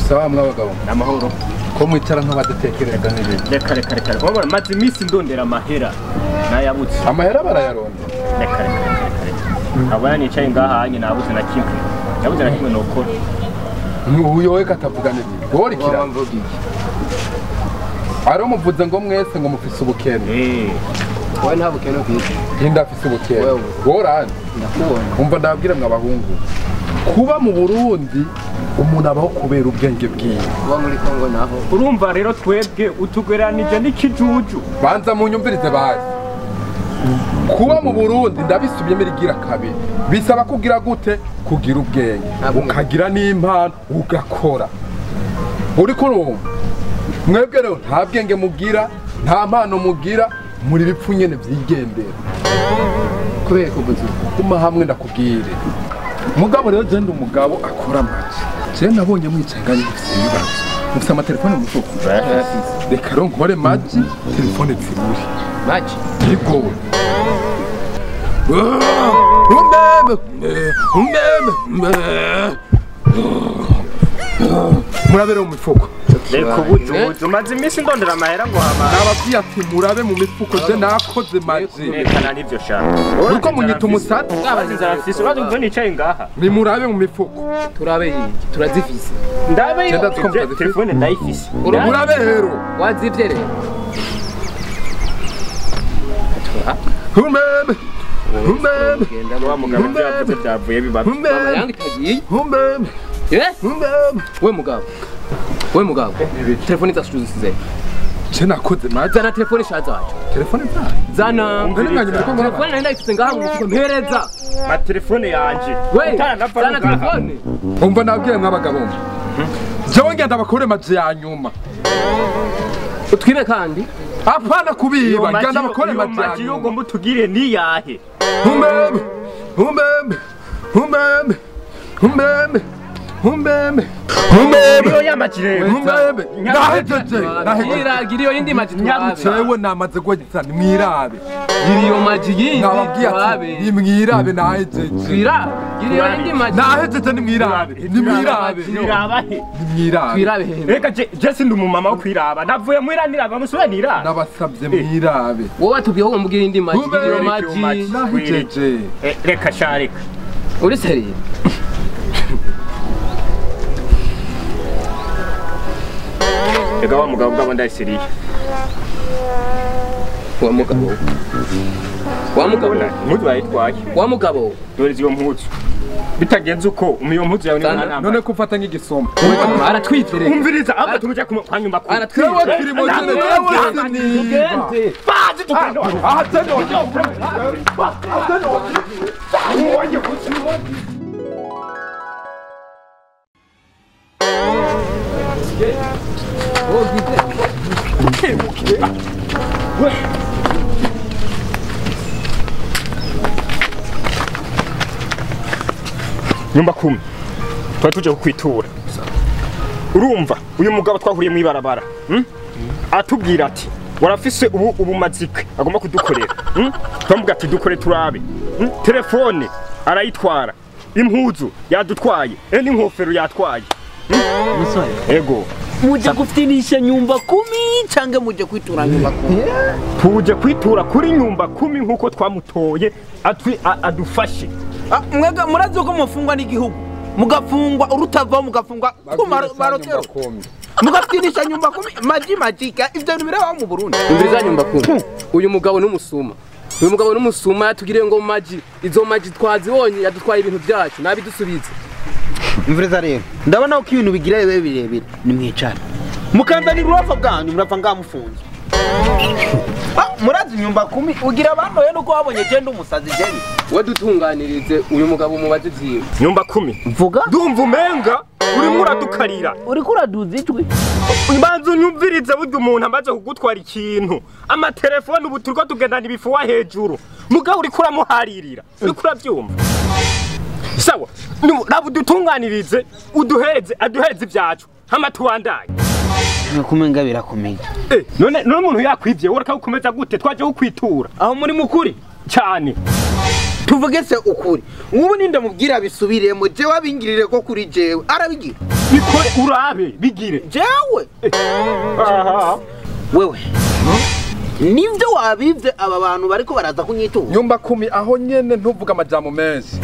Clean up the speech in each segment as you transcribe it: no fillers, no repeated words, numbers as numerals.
sawa mwabagabo namahoro ko mwicara nk'abadatekereza n'ibintu reka wabona maze iminsi ndondera amahera nayabutse amahera barayaronda reka abana nicaye ngaha hanye nabuze na kimwe nabuze na kimwe nokora uyowe katavuga n'ibintu wori kira Aro muvuze ngo mwese ngo mufise ubukene wowe nta bukene ufite Inda afise ubukene worani ndakubona umva ndabwira mwabahungu kuba mu Burundi umuntu abaho kubera ubwenge bwiwe kuba muri Kongo naho urumva rero twebwe utugeranije n'ikijuju banza munyumvirize bazi kuba mu Burundi ndabisubye mirigira kabiri bisaba kugira gute kugira ubwenge ukagira n'impano ugakora uri kurumva mwebwe rero nta bwenge mugira nta mpano mugira muri bipfu nyene vyigendera kubera kuguzi kuma hamwe ndakubwire mugabo rero je ndi umugabo akora amaji je nabonye mwicanganye ibibazo mufite amatelefone mu fuko reka rero nkore maji telefone ziburi maji yego murabere mu mifuko reka ubuzu maze iminsi ndondera amahera ngo hama nababwiye ati murabe mu mifuko je nakoze maji reka nivyo shaka uriko munyita umusatsi abazinza bafise urazi ngo nicaye ngaha ni murabe mu mifuko turabe turazifise ndabe Genda twumva telefone ndayifise murabe rero wazivye rero humeme humeme wa mugabo byavuze byavuye bibazo mama yangu itagiye humeme humeme we mugabo telefone zashuzize je nakoze maji zana telefone shazaje telefone zayo zana telefone nenda ifite ngaha mu mufuko mpereza ma telefone yanje we zana telefone umva nabwiye mwabagabo jewe ngenda bakore maji ya nyuma utwibe kandi apana kubiba ngenda bakore maji ya yo nyuma ngomba tugire ni yahe humeme humeme humeme humeme humeme iyo yamajire humeme nahejeje giriyo yindi maji twabe cewe namaze gwagiza ni mwirabe giriyo maji yindi nababwiye ati ni mwirabe nahejeje giriyo yindi maji nahejeje ni mwirabe ni mwirabe twirabahe ni mwirabe twirabe hehe reka je sindi umumama wo kwiraba navuye mwiranira bamusobanira nabasabye mwirabe wowe atubwiye ko mugira indi maji giriyo maji nahejeje reka sharika uri seriye reka wa mugabo bwabo ndayisiriye wa mugabo impuzu bayitwaye wa mugabo dore iyo mpuzu bitagenze uko iyo mpuzu yawe ni none ko ufata nk'igisombe aratwitire umviriza ahubwo tumujya kwa nyuma ko twewe turi mu cyane twese ni bazi tukando nyumba kumi twa tuje kukwitura urumva uyu mugabo twahuriye mu ibarabara atubwira ati warafise ubumazike agomba kudukorera twamuga ati dukore turabe telefone arayitwara impuzu yadutwaye n'inkofero yatwaye ego muje gufitinisha nyumba kumi cange muje kwitura nyumba kumi tuje kwitura kuri nyumba kumi nkuko twamutoye adufashe mwega murazi ko mufungwa n'igihugu mugafungwa urutava mugafungwa kumarotero mugafitinisha nyumba kumi majika ivyo bintu biraba mu Burundi umviriza nyumba kumi uyu mugabo n'umusuma yatugiriye ngo maji izo maji twazibonye yadutwaye ibintu byacu nabidusubize mviriza rero ndabona ko ibintu bigira birebire ni mwicana mukandanira urufa bwanyu murava ngamufunze murazi nyumba kumi ugira abantu rero uko wabonye genda umusazi jeni we dutunganirize uyu mugabo mubaze vyiwe nyumba kumi mvuga ndumva umenga urimo uradukarira uriko uraduza ijwi mbanza unyumvirize burya umuntu amaze kugutwara ikintu amatelefone ubu turiko tugendana ibifuwa hejuru mugabo uriko uramuharirira uriko uravyumva sawa nabo dutunganirize aduhereze ivyacu hama tuwandanye kumenga birakomeye none umuntu yakwivye uraka gukomeza gute twaje kukwitura aho muri mukuri cyane tuvugese ukuri nk'ubu ninda mubwira bisubiremo jewe abingirire ko kuri jewe arabigira bikore urabe bigire jewe wewe nivyo wabivye aba bantu bariko baraza kunyitura nyumba kumi aho nyene ntuvuga amajambo menshi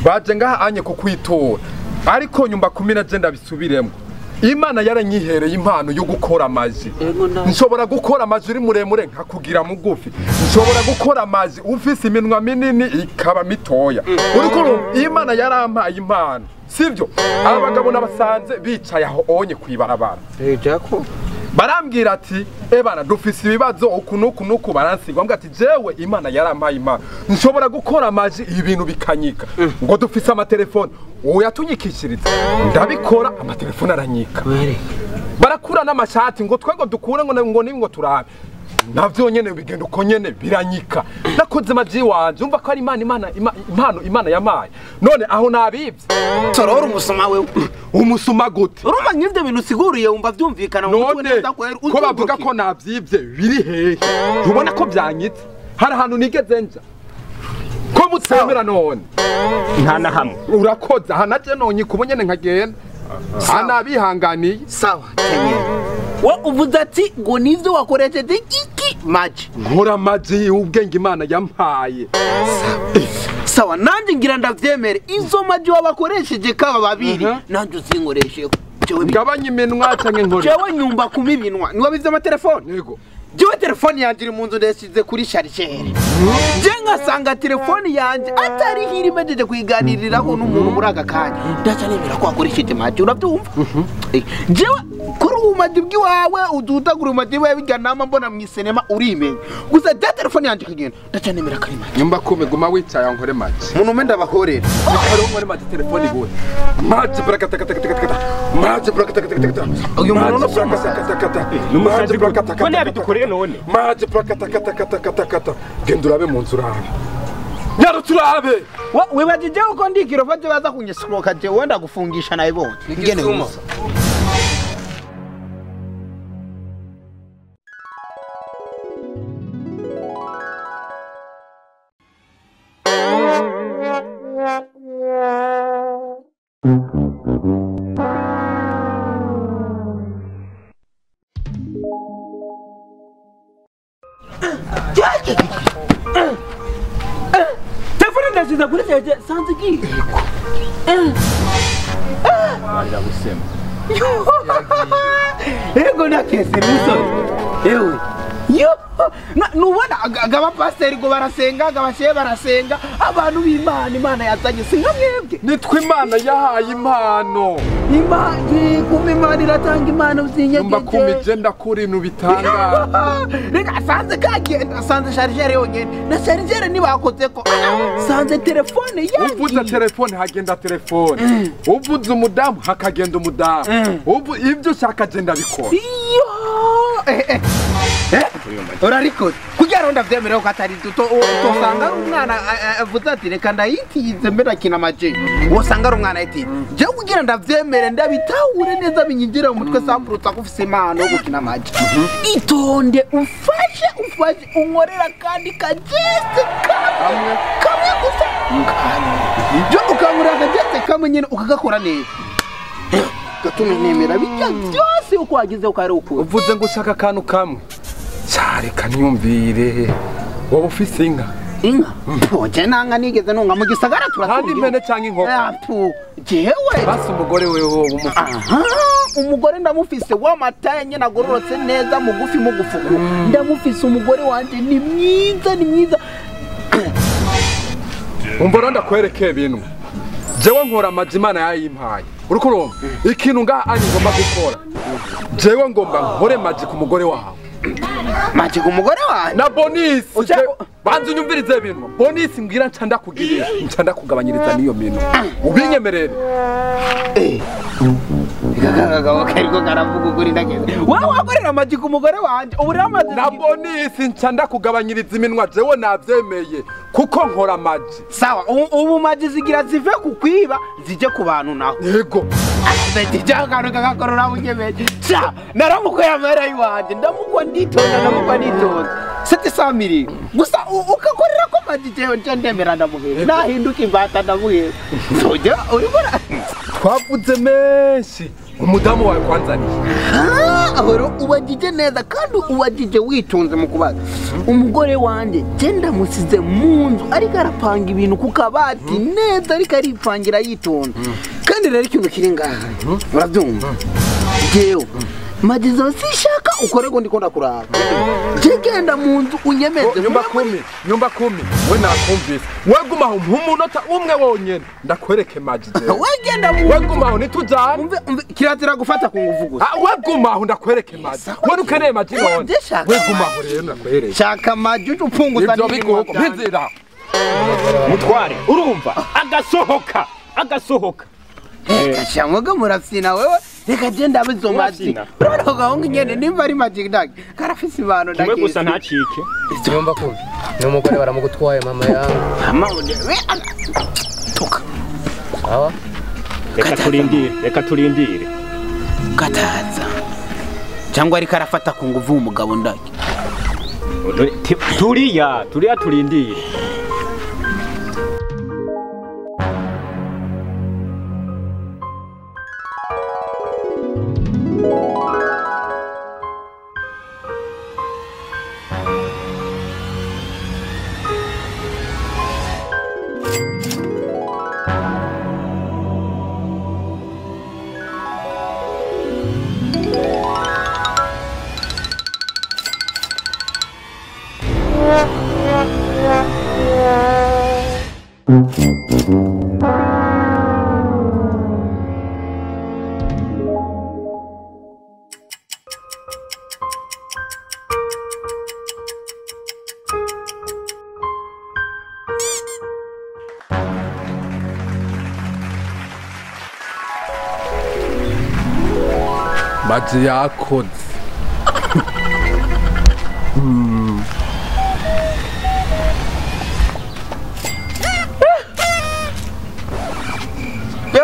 baje ngaha anye kukwitura ariko nyumba kumi na je ndabisubiremo Imana yaranyihereye impano yo gukora amaji nshobora gukora amaji uri muremure nkakugira mugufi nshobora gukora amaji ufise iminwa minini ikaba mitoya uriko Imana yarampaye impano sivyo abagabo nabasanze bicaye aho onye kwibarabara jako barambwira ati ebana dufise ibibazo ukunuku baransigwa mbwa ati jewe Imana yarampaye impano nshobora gukora amaji ibintu bikanyika ngo dufise amatelefone oya tunyikishiriza ndabikora amatelefone aranyika barakura n'amashati ngo twego dukure ngo ningo turabe navyo nyene bigenda uko nyene biranyika nakoze amaji wanje umva ko ari Imana yamaye none aho nabivye sorora umusoma wewe umusuma gute urumva nk'ivyo bintu siguriye umva vyumvikana none ko bavuga ko navyivye biri hehe ubona ko byanyitse hari ahantu nigeze nja ko mutsemera none nta na hamwe urakoze hanaje nonye kubonyene nkagenda anabihanganiye sawa kenye wa uvuze ati ngo nivyo wakoresheje iki maji nkora maji ubwenge Imana yampaye sawa nanje ngira ndavyemere izo maji wabakoresheje kaba babiri nanje uzinkoreshe jewe gabanya iminwa canke nkore jewe nyumba kumibinwa niwe bize amatelefone yego jewe telefone yanje iri mu nzu ndesize kuri chargeur je ngasanga telefone yanje atari hiri mejeje kwiganiriraho n'umuntu muri aka kanya ndaca nemera ko akoresheje maji urabyumva jewe kuri umaji bwiwawe udutagura umaji wawe biganama mbona mu cinema urimenya gusa je telefone yanje kagenda ndaca nemera kari maji nyumba kume guma wicaye nkore maji muntu menda bahorera ari nkore maji telefone gute maji brakata maji brakata uyu muntu no maji brakata ko nabidukoreye none maji brakata genda urabe mu nzu urabe nyaro turabe wibajije uko ndikiro vaje baza kunyesroka je wenda gufungisha naye bonke ngene gusa telefone ndasiza kuri jeje sanze ki banja gusema ego nakese musore ewe yo nubona agaba pastor go barasenga agabashe barasenga abantu b'Imana yazanye singa mwebwe nitwe Imana yahaye impano kuma Imana iratanga impano uzinyegeje nyumba kumi je ndakura ibintu bitanga reka sanze kagenda sanze chargeur yonyene na chargeur nibakoze ko sanze telefone yanjye uvuze telefone hagenda telefone uvuze umudamu hakagenda umudamu ubu ibyo ushaka je ndabikora urariko kugira ngo ndavyemere ko atari tosanga umwana avuze ati reka ndayitize mbera kina maje wosanga ari umwana ati je kugira ndavyemere ndabitahure neza binyinjira mu mutwe samprutsa kufise impano yo gukina maje itonde ufashe unkorera kandi kageste kamwe gusa je ukangura kageste kamwe nyene ukagakora neza gatume nemera bijya byose uko wagize ukari uko uvuze ngo ushaka akantu kamwe cyare kaniyumvire wowe ufise inka oje nanga nigeze nunga mu gisagara turatuye kandi impene canke inkoko jewe basi umugore wewe umugore ndamufise w'amataye nyene agororotse neza mugufi mugufuku ndamufise umugore wanje ni mwiza umbora ndakwerekeye ibintu jewe nkora amaji Imana yayimpaye uriko urumva ikintu ngaha ani ngomba gukora jewe ngomba nkore maji ku mugore wawe maji ku mugore wawe na bonus banze unyumvirize ibintu bonus ngira ncanda kugirira ncanda kugabanyiriza niyo mintu ubinyemerere gagaga kariko karavuga ukuri ndageze wawe wakorera maji ku mugore wanje ubu rero maji na bonus ncanda kugabanyiriza iminwa jewe navyemeye kuko nkora maji sawa ubu maji zigira zive kukwiba zije ku bantu naho yego beti jagano kagakorora unyemeje cha naramukoya mara yiwanje ndamukwa nditonda ndamukwa nditonda sete samiri gusa ukakorera ko maji jewe ndemera ndamuhera nahinduka imbata ndamuhera soja uribona twavuze menshi umudamu wawe kwanzaniye ahoro ubagije neza kandi ubagije witonze mu kubaza umugore wanje genda musize mu nzu ariko arapanga ibintu ku kabati neza ariko aripangira yitonze kandi rero ikintu kiri ngaha urabyumva jewe majizo sishaka ukorego ndiko ndakuraba genda mu nzu unyemeze nyumba kumi we nakumvise wegumaho umunota umwe wonyene ndakwereke majizo wegenda mu wegumaho nitujana umve kirazira gufata ku nguvu gusa wegumaho ndakwereke maji we ukeneye maji none wegumaho rero ndakwereke shaka maji upunguza n'ibintu bizira mutware urumva agasohoka shamwaga murafina wewe reka genda abizo maji urabona gahonga nyene nimba ari maji ndake karafise ibano ndake kimwe gusa ntacike nyumba kumbi n'umugore baramugutwaye mama yangu mama we toka sawa reka turindire kataza cyangwa ari karafata ku nguvu umugabo ndake turiya turindire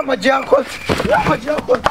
maji yakoze maji yakoze